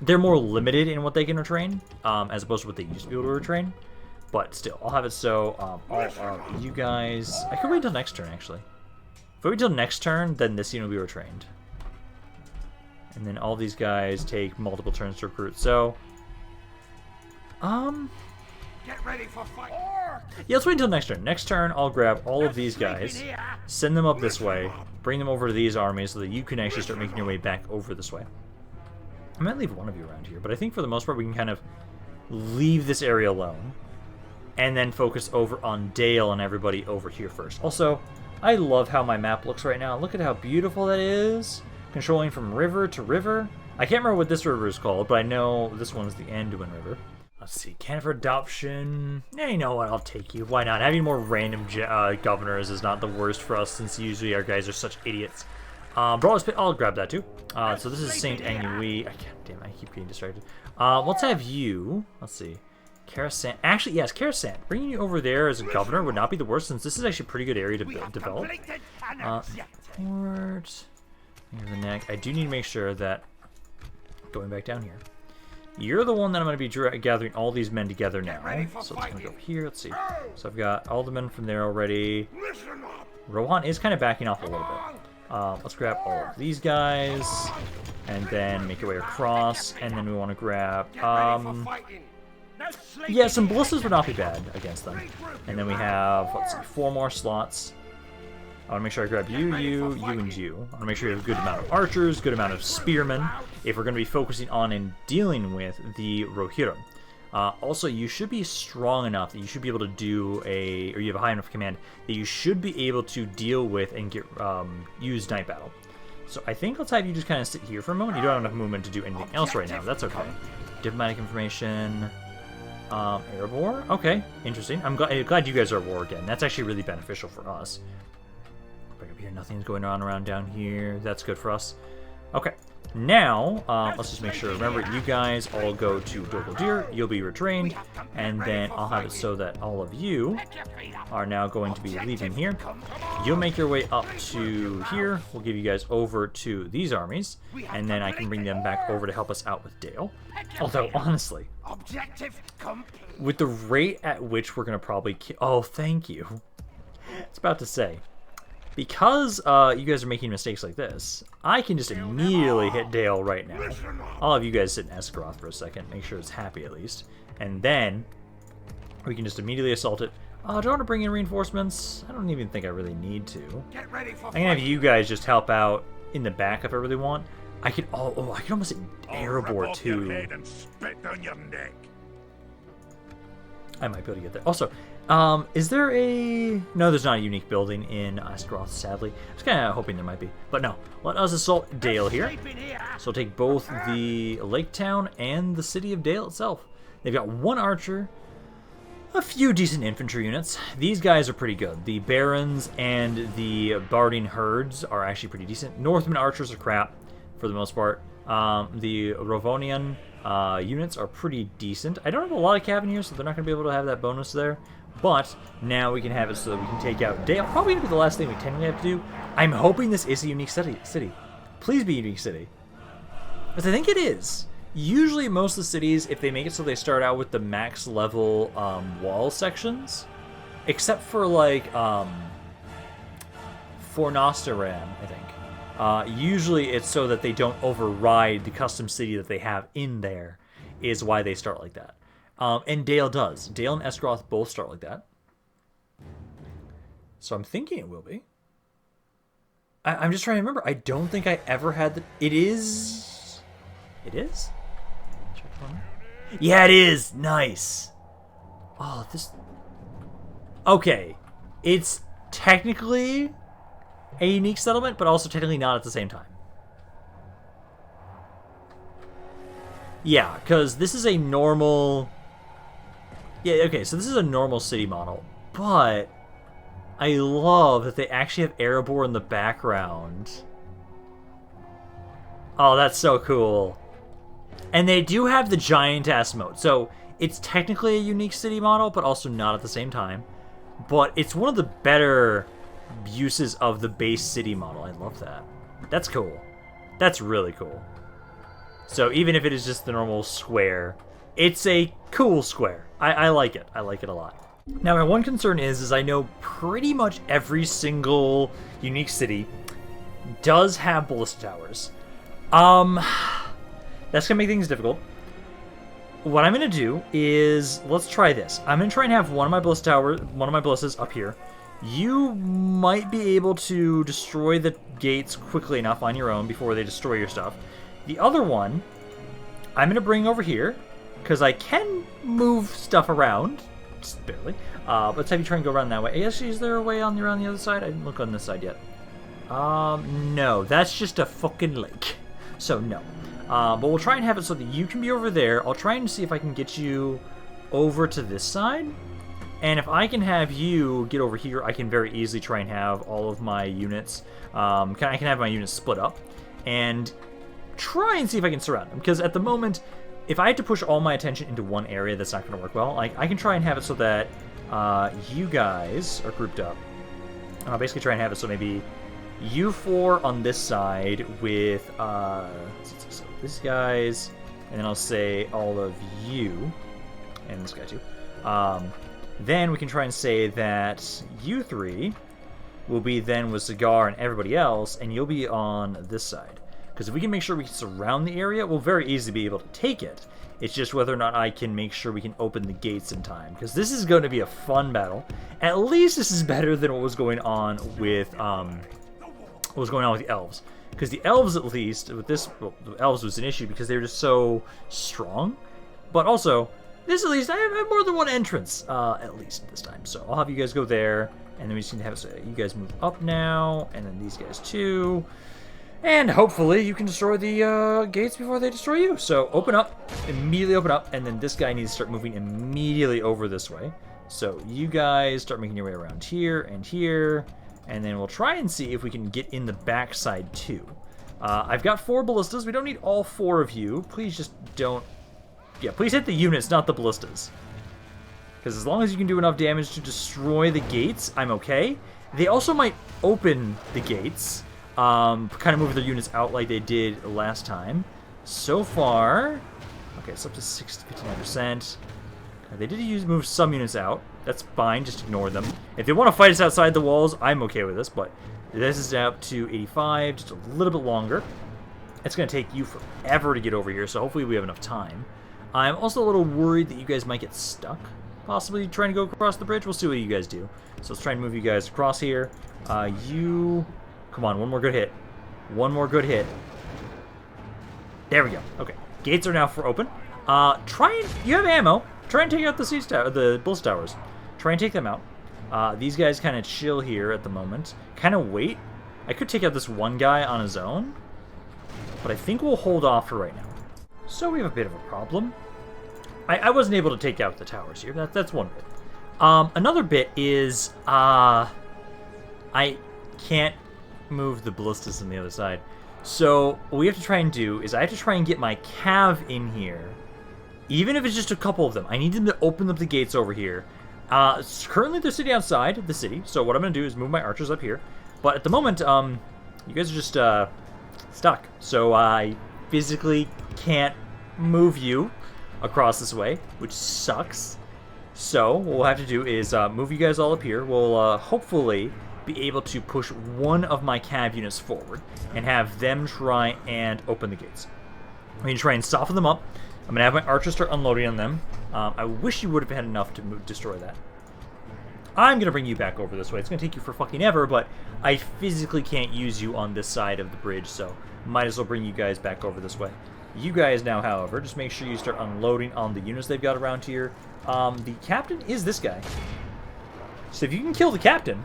they're more limited in what they can retrain, as opposed to what they used to be able to retrain. But still, I'll have it so you guys... I could wait until next turn, actually. If I wait until next turn, then this unit will be retrained. And then all these guys take multiple turns to recruit. So, Get ready for fight. yeah, let's wait until next turn. Next turn, I'll grab all of these guys, send them up this way, bring them over to these armies so that you can actually start making your way back over this way. I might leave one of you around here, but I think for the most part we can kind of leave this area alone and then focus over on Dale and everybody over here first. Also, I love how my map looks right now. Look at how beautiful that is. Controlling from river to river. I can't remember what this river is called, but I know this one's the Anduin River. Let's see, candidate for adoption. Yeah, you know what? I'll take you. Why not? Having more random governors is not the worst for us, since usually our guys are such idiots. Brawler's Pit, I'll grab that too. So this is Saint Ennui. God damn, I keep getting distracted. Let's have you. Let's see. Karasant. Actually, yes, Karasant. Bringing you over there as a governor would not be the worst, since this is actually a pretty good area to develop. Port. The neck. I do need to make sure that, going back down here, you're the one that I'm going to be gathering all these men together now. So it's going to go here. Let's see. So I've got all the men from there already. Rohan is kind of backing off a little bit. Let's grab all of these guys, and then make your way across, and then we want to grab, yeah, some ballistas would not be bad against them. And then we have, let's see, 4 more slots. I want to make sure I grab you, you, and you. I want to make sure you have a good amount of archers, good amount of spearmen, if we're going to be focusing on and dealing with the Rohirrim. Also, you should be strong enough that you should be able to do or you have a high enough command, that you should be able to deal with and get use Night Battle. So I think let's have you just kind of sit here for a moment. You don't have enough movement to do anything else right now. That's okay. Diplomatic information. Erebor? Okay, interesting. I'm glad you guys are at war again. That's actually really beneficial for us. Back up here, nothing's going on around down here. That's good for us. Okay, now, let's just make sure. Remember, you guys all go to Dorguldir. You'll be retrained, and then I'll have it so that all of you are now going to be leaving here. You'll make your way up to here. We'll give you guys over to these armies, and then I can bring them back over to help us out with Dale. Although, honestly, with the rate at which we're going to probably oh, thank you. It's about to say. Because you guys are making mistakes like this, I can just immediately hit Dale right now. I'll have you guys sit in Esgaroth for a second, make sure it's happy at least. And then we can just immediately assault it. Do I want to bring in reinforcements? I don't even think I really need to. I'm going to have you guys just help out in the back if I really want. I could I could almost hit Erebor too. I might be able to get there. Also, is there a... No, there's not a unique building in Esgaroth, sadly. I was kind of hoping there might be. But no, let us assault Dale here. So take both the lake town and the city of Dale itself. They've got 1 archer, a few decent infantry units. These guys are pretty good. The barons and the barding herds are actually pretty decent. Northman archers are crap, for the most part. The Rovonian units are pretty decent. I don't have a lot of Cavanniers, so they're not going to be able to have that bonus there. But now we can have it so that we can take out Dale. Probably going to be the last thing we technically have to do. I'm hoping this is a unique city. Please be a unique city. Because I think it is. Usually most of the cities, if they make it so they start out with the max level wall sections, except for like Fornostaram, I think. Usually it's so that they don't override the custom city that they have in there, is why they start like that. And Dale does. Dale and Esgaroth both start like that. So I'm thinking it will be. I'm just trying to remember. I don't think I ever had the... It is? It is? Yeah, it is! Nice! Oh, this... Okay. It's technically a unique settlement, but also technically not at the same time. Yeah, because this is a normal... Yeah, okay, so this is a normal city model, but I love that they actually have Erebor in the background. Oh, that's so cool. And they do have the giant-ass moat, so it's technically a unique city model, but also not at the same time. But it's one of the better uses of the base city model. I love that. That's cool. That's really cool. So even if it is just the normal square, it's a cool square. I like it. I like it a lot. Now, my one concern is I know pretty much every single unique city does have ballista towers. That's gonna make things difficult. What I'm gonna do is, let's try this. I'm gonna try and have one of my ballistas up here. You might be able to destroy the gates quickly enough on your own before they destroy your stuff. The other one, I'm gonna bring over here, because I can move stuff around, just barely. Let's have you try and go around that way. I guess, is there a way on around the other side? I didn't look on this side yet. No, that's just a fucking lake. So no. But we'll try and have it so that you can be over there. I'll try and see if I can get you over to this side. And if I can have you get over here, I can very easily try and have all of my units. I can have my units split up and try and see if I can surround them. Because at the moment, if I had to push all my attention into one area, that's not going to work well. Like, I can try and have it so that you guys are grouped up. I'll basically try and have it so maybe you four on this side with so this guys, and then I'll say all of you, and this guy too. Then we can try and say that you three will be then with Cigar and everybody else, and you'll be on this side. Because if we can make sure we can surround the area, we'll very easily be able to take it. It's just whether or not I can make sure we can open the gates in time. Because this is going to be a fun battle. At least this is better than what was going on with the elves. Because the elves, at least, with this, well, the elves was an issue because they were just so strong. But also, this at least, I have more than one entrance, at least this time. So I'll have you guys go there, and then we just need to have it so you guys move up now, and then these guys too. And hopefully you can destroy the gates before they destroy you. So open up, immediately open up, and then this guy needs to start moving immediately over this way. So you guys start making your way around here, and then we'll try and see if we can get in the backside too. I've got 4 ballistas. We don't need all 4 of you. Please just don't... Yeah, please hit the units, not the ballistas. Because as long as you can do enough damage to destroy the gates, I'm okay. They also might open the gates. Kind of move their units out like they did last time. So far... Okay, it's up to 59%. They did move some units out. That's fine, just ignore them. If they want to fight us outside the walls, I'm okay with this, but this is up to 85, just a little bit longer. It's going to take you forever to get over here, so hopefully we have enough time. I'm also a little worried that you guys might get stuck, possibly trying to go across the bridge. We'll see what you guys do. So let's try and move you guys across here. Come on, one more good hit. One more good hit. There we go. Okay, gates are now open. You have ammo. Try and take out the ballista towers. Try and take them out. These guys kind of chill here at the moment. Kind of wait. I could take out this one guy on his own, but I think we'll hold off for right now. So we have a bit of a problem. I wasn't able to take out the towers here. That's one bit. Another bit is I can't move the ballistas on the other side. So what we have to try and do is I have to try and get my cav in here. Even if it's just a couple of them, I need them to open up the gates over here. Currently, they're sitting outside the city, so what I'm going to do is move my archers up here. But at the moment, you guys are just stuck. So I physically can't move you across this way, which sucks. So what we'll have to do is move you guys all up here. We'll hopefully be able to push one of my cav units forward and have them try and open the gates. I'm going to try and soften them up. I'm going to have my archers start unloading on them. I wish you would have had enough to destroy that. I'm going to bring you back over this way. It's going to take you for fucking ever, but I physically can't use you on this side of the bridge, so might as well bring you guys back over this way. You guys now, however, just make sure you start unloading on the units they've got around here. The captain is this guy. So if you can kill the captain,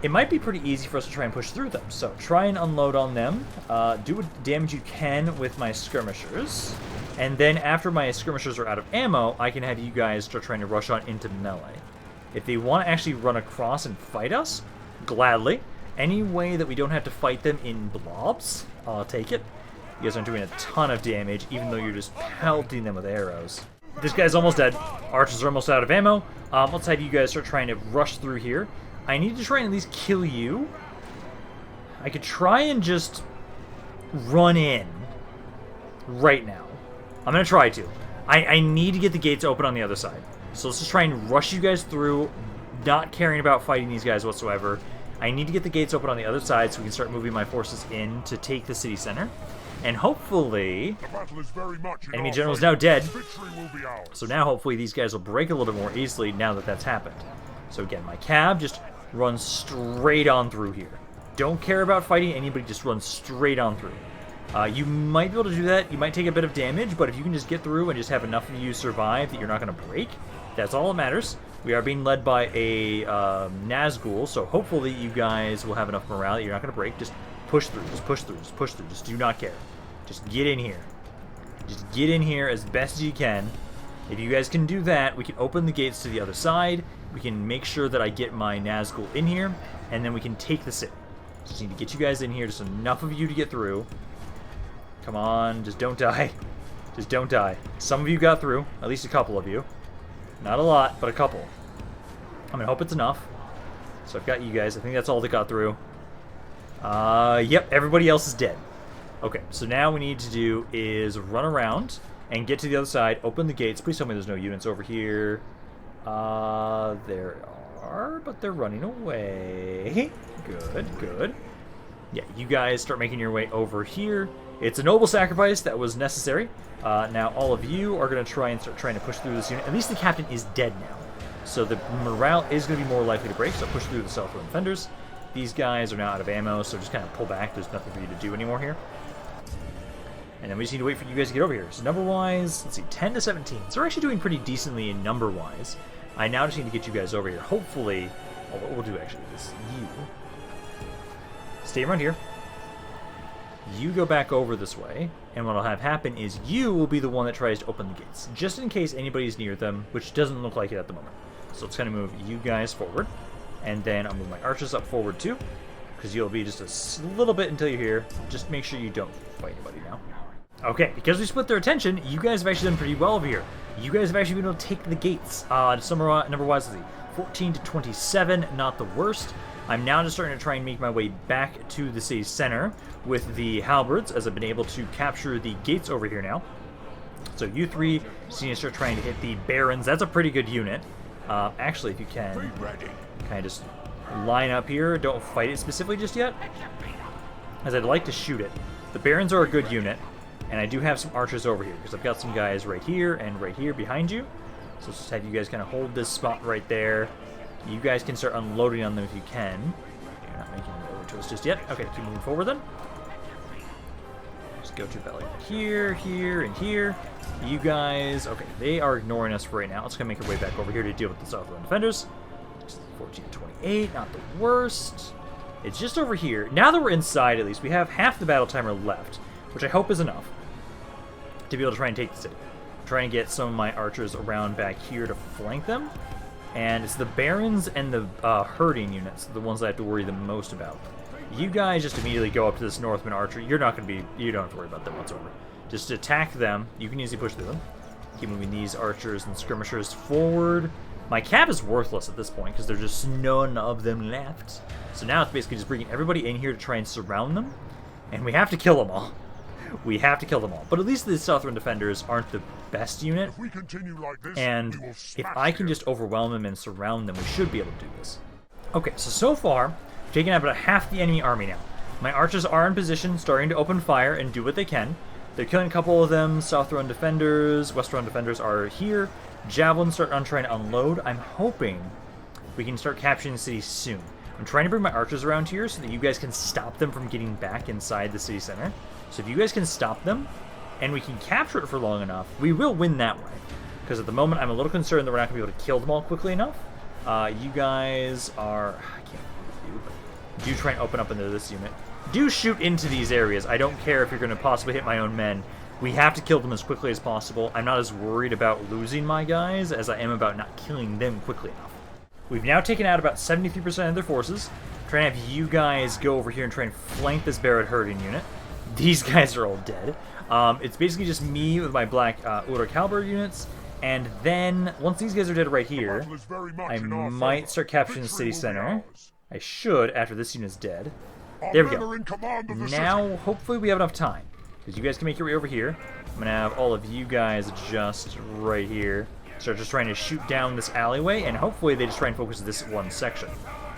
it might be pretty easy for us to try and push through them. So try and unload on them. Do what damage you can with my skirmishers. And then after my skirmishers are out of ammo, I can have you guys start trying to rush on into melee. If they want to actually run across and fight us, gladly. Any way that we don't have to fight them in blobs, I'll take it. You guys aren't doing a ton of damage, even though you're just pelting them with arrows. This guy's almost dead. Archers are almost out of ammo. Let's have you guys start trying to rush through here. I need to try and at least kill you. I could try and just run in right now. I'm going to try to. I need to get the gates open on the other side. So let's just try and rush you guys through, not caring about fighting these guys whatsoever. I need to get the gates open on the other side so we can start moving my forces in to take the city center. And hopefully, enemy general is now dead. So now hopefully these guys will break a little bit more easily now that that's happened. So again, my cab just runs straight on through here. Don't care about fighting anybody, just run straight on through. You might be able to do that. You might take a bit of damage, but if you can just get through and just have enough of you survive that you're not going to break, that's all that matters. We are being led by a Nazgul, so hopefully you guys will have enough morale that you're not going to break. Just push through, just push through, just push through. Just do not care. Just get in here. Just get in here as best as you can. If you guys can do that, we can open the gates to the other side. We can make sure that I get my Nazgul in here, and then we can take the city. Just need to get you guys in here, just enough of you to get through. Come on, just don't die. Just don't die. Some of you got through, at least a couple of you. Not a lot, but a couple. I'm gonna hope it's enough. So I've got you guys. I think that's all that got through. Yep, everybody else is dead. Okay, so now what we need to do is run around and get to the other side, open the gates. Please tell me there's no units over here. There are, but they're running away. Good, good. Yeah, you guys start making your way over here. It's a noble sacrifice that was necessary. Now all of you are going to try and start trying to push through this unit. At least the captain is dead now. So the morale is going to be more likely to break, so push through the Southern defenders. These guys are now out of ammo, so just kind of pull back. There's nothing for you to do anymore here. And then we just need to wait for you guys to get over here. So number-wise, let's see, 10 to 17. So we're actually doing pretty decently in number-wise. I now just need to get you guys over here. Hopefully, what we'll do actually is you stay around here. You go back over this way, and what will have happen is you will be the one that tries to open the gates, just in case anybody's near them, which doesn't look like it at the moment. So let's kind of move you guys forward, and then I'll move my archers up forward too, because you'll be just a little bit until you're here. Just make sure you don't fight anybody now. Okay, because we split their attention, you guys have actually done pretty well over here. You guys have actually been able to take the gates. Number-wise, 14 to 27, not the worst. I'm now just starting to try and make my way back to the city center with the halberds, as I've been able to capture the gates over here now. So you three just need to start trying to hit the barons. That's a pretty good unit. Actually, if you can, kind of just line up here. Don't fight it specifically just yet, as I'd like to shoot it. The barons are a good unit, and I do have some archers over here, because I've got some guys right here and right here behind you. So let's just have you guys kind of hold this spot right there. You guys can start unloading on them if you can. You're not making them over to us just yet. Okay, keep moving forward then. Just go to Valley here, here, and here. You guys, okay, they are ignoring us right now. Let's go make our way back over here to deal with the Southland defenders. 14 to 28, not the worst. It's just over here. Now that we're inside, at least, we have half the battle timer left, which I hope is enough to be able to try and take the city. I'm trying to get some of my archers around back here to flank them. And it's the barons and the herding units, the ones that I have to worry the most about. You guys just immediately go up to this Northman archer. You're not going to be, you don't have to worry about them whatsoever. Just attack them. You can easily push through them. Keep moving these archers and skirmishers forward. My cab is worthless at this point because there's just none of them left. So now it's basically just bringing everybody in here to try and surround them. And we have to kill them all. We have to kill them all. But at least the Southern defenders aren't the best unit. If we continue like this, And if I can just overwhelm them and surround them, we should be able to do this. Okay, so far, we've taken out about half the enemy army now. My archers are in position, starting to open fire and do what they can. They're killing a couple of them. Southern defenders, Western defenders are here. Javelins start on trying to unload. I'm hoping we can start capturing the city soon. I'm trying to bring my archers around here so that you guys can stop them from getting back inside the city center. So if you guys can stop them, and we can capture it for long enough, we will win that way. Because at the moment, I'm a little concerned that we're not going to be able to kill them all quickly enough. You guys are... I can't believe you, but do try and open up into this unit. Do shoot into these areas. I don't care if you're going to possibly hit my own men. We have to kill them as quickly as possible. I'm not as worried about losing my guys as I am about not killing them quickly enough. We've now taken out about 73% of their forces. Trying to have you guys go over here and try and flank this Barrett herding unit. These guys are all dead. It's basically just me with my black Uruk halberd units, and then once these guys are dead right here, I might start capturing the city center. I should after this unit's dead. There we go. Now, hopefully we have enough time. Because you guys can make your way over here. I'm going to have all of you guys just right here. Start just trying to shoot down this alleyway, and hopefully they just try and focus this one section.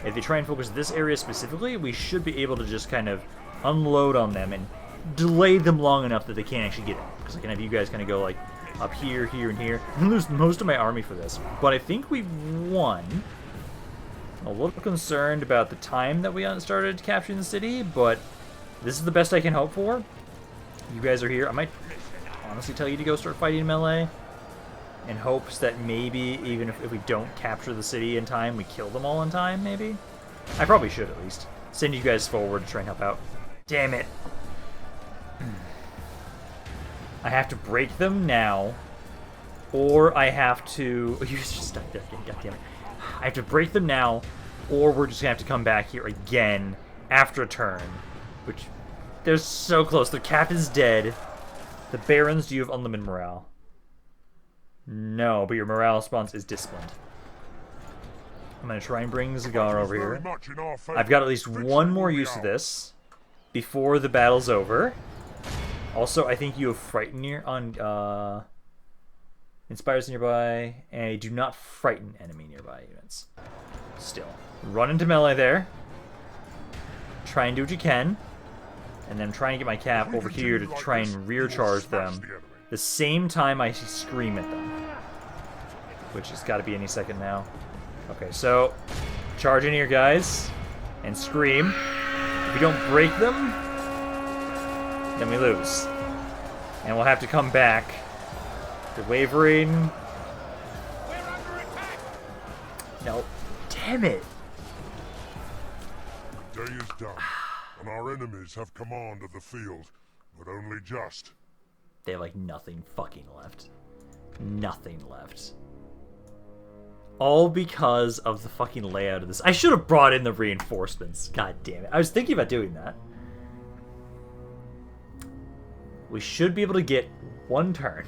If they try and focus this area specifically, we should be able to just kind of unload on them and delay them long enough that they can't actually get in. Because I can have you guys kind of go like up here, here, and here. I'm going to lose most of my army for this. But I think we won. I'm a little concerned about the time that we started capturing the city, but this is the best I can hope for. You guys are here. I might honestly tell you to go start fighting melee in hopes that maybe even if we don't capture the city in time, we kill them all in time, maybe? I probably should at least. Send you guys forward to try and help out. Damn it. I have to break them now, or I have to... You just stuck there again, goddammit. I have to break them now, or we're just going to have to come back here again after a turn, which... They're so close. The captain's dead. The barons, do you have unlimited morale? No, but your morale response is disciplined. I'm going to try and bring Zagar over here. I've got at least one more use of this before the battle's over. Also, I think you have Frighten near on inspires nearby, and do not frighten enemy nearby units. Still. Run into melee there. Try and do what you can. And then I'm trying to get my cap over here to try and rear charge them the same time I scream at them. Which has got to be any second now. Okay, so charge in here, guys, and scream. If we don't break them, then we lose. And we'll have to come back. They're wavering. No. Damn it. The day is done. And our enemies have command of the field, but only just. They have, like, nothing fucking left. Nothing left. All because of the fucking layout of this. I should have brought in the reinforcements. God damn it. I was thinking about doing that. We should be able to get one turn.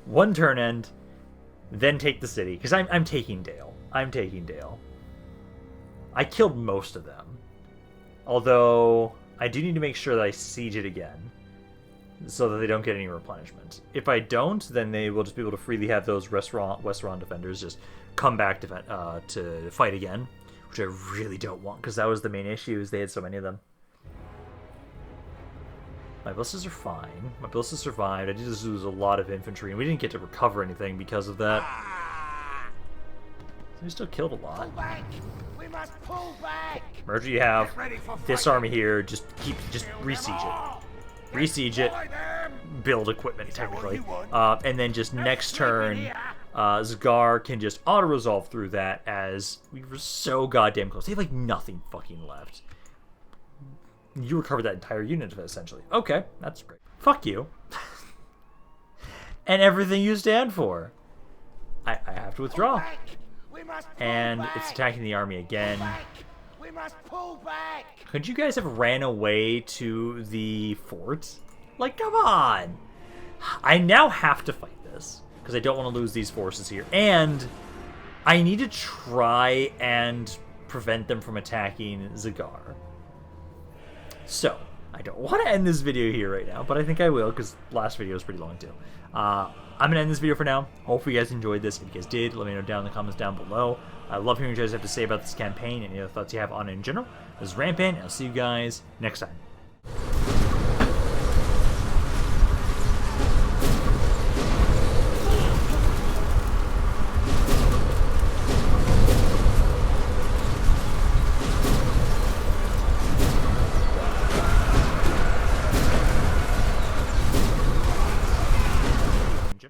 One turn end, then take the city. Because I'm taking Dale. I'm taking Dale. I killed most of them. Although, I do need to make sure that I siege it again, so that they don't get any replenishment. If I don't, then they will just be able to freely have those Westeron defenders just come back to fight again, which I really don't want, because that was the main issue, is they had so many of them. My ballistas are fine. My ballistas survived. I did just lose a lot of infantry, and we didn't get to recover anything because of that. So we still killed a lot. Pull back. We must pull back. Merger, you have this army here. Just re-siege it. Re-siege it. Build equipment, technically. And then just next turn, Zagar can just auto-resolve through that, as we were so goddamn close. They have, like, nothing fucking left. You recovered that entire unit, essentially. Okay, that's great. Fuck you. And everything you stand for. I have to withdraw. And it's attacking the army again. We must pull back. Could you guys have ran away to the fort? Like, come on! I now have to fight this, because I don't want to lose these forces here. And I need to try and prevent them from attacking Zagar. So, I don't want to end this video here right now, but I think I will, because last video was pretty long too. I'm going to end this video for now. Hopefully you guys enjoyed this. If you guys did, let me know down in the comments down below. I love hearing what you guys have to say about this campaign and any other thoughts you have on it in general. This is Rampaned, and I'll see you guys next time.